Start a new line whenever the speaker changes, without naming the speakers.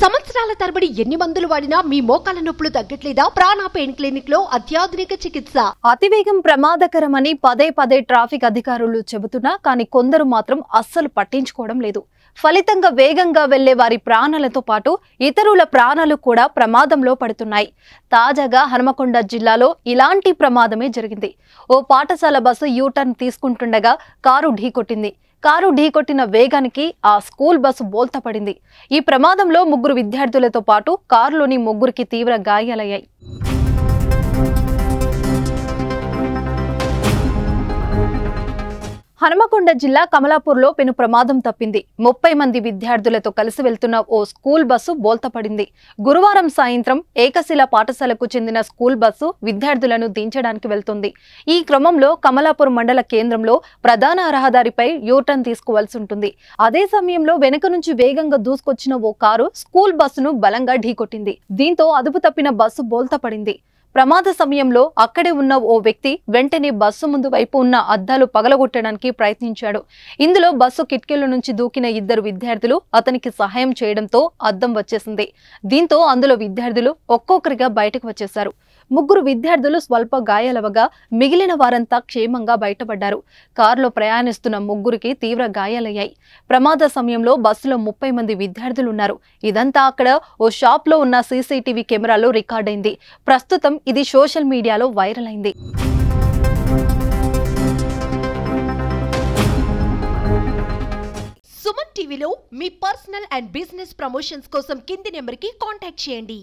సంవత్సరాల తరబడి ఎన్ని మందులు వాడినా మీ మోకాల నొప్పులు తగ్గట్లేదా? ప్రాణ పెయిన్ క్లినిక్ లో అత్యాధునిక చికిత్స.
అతివేగం ప్రమాదకరమని పదే పదే ట్రాఫిక్ అధికారులు చెబుతున్నా కానీ కొందరు మాత్రం అస్సలు పట్టించుకోవడం లేదు. ఫలితంగా వేగంగా వెళ్లే వారి ప్రాణాలతో పాటు ఇతరుల ప్రాణాలు కూడా ప్రమాదంలో పడుతున్నాయి. తాజాగా హనుమకొండ జిల్లాలో ఇలాంటి ప్రమాదమే జరిగింది. ఓ పాఠశాల బస్సు యూటర్న్ తీసుకుంటుండగా కారు ఢీకొట్టింది. కారు ఢీకొట్టిన వేగానికి ఆ స్కూల్ బస్సు బోల్తా పడింది. ఈ ప్రమాదంలో 3 విద్యార్థులతో పాటు కారులోని 3కి తీవ్ర గాయాలయ్యాయి. హనుమకొండ జిల్లా కమలాపూర్లో పెను ప్రమాదం తప్పింది. 30 మంది విద్యార్థులతో కలిసి వెళ్తున్న ఓ స్కూల్ బస్సు బోల్తపడింది. గురువారం సాయంత్రం ఏకశిల పాఠశాలకు చెందిన స్కూల్ బస్సు విద్యార్థులను దించడానికి వెళ్తుంది. ఈ క్రమంలో కమలాపూర్ మండల కేంద్రంలో ప్రధాన రహదారిపై యూటర్న్ తీసుకోవాల్సి ఉంటుంది. అదే సమయంలో వెనుక నుంచి వేగంగా దూసుకొచ్చిన ఓ కారు స్కూల్ బస్సును బలంగా ఢీకొట్టింది. దీంతో అదుపు తప్పిన బస్సు బోల్తపడింది. ప్రమాద సమయంలో అక్కడే ఉన్న ఓ వ్యక్తి వెంటనే బస్సు ముందు వైపు ఉన్న అద్దాలు పగలగొట్టడానికి ప్రయత్నించాడు. ఇందులో బస్సు కిటికీల నుంచి దూకిన 2 విద్యార్థులు అతనికి సహాయం చేయడంతో అద్దం వచ్చేసింది. దీంతో అందులో విద్యార్థులు ఒక్కొక్కరిగా బయటకు వచ్చేశారు. 3 విద్యార్థులు స్వల్ప గాయాలవగా మిగిలిన వారంతా క్షేమంగా బయటపడ్డారు. కారులో ప్రయాణిస్తున్న 3కి తీవ్ర గాయాలయ్యాయి. ప్రమాద సమయంలో బస్సులో 30 మంది విద్యార్థులు ఉన్నారు. ఇదంతా అక్కడ ఓ షాప్ లో ఉన్న సీసీటీవీ కెమెరాలో రికార్డైంది. ప్రస్తుతం ఇది సోషల్ మీడియాలో వైరల్ అయింది.
సుమన్ టీవీలో మీ పర్సనల్ అండ్ బిజినెస్ ప్రమోషన్స్ కోసం కింది నెంబర్కి కాంటాక్ట్ చేయండి.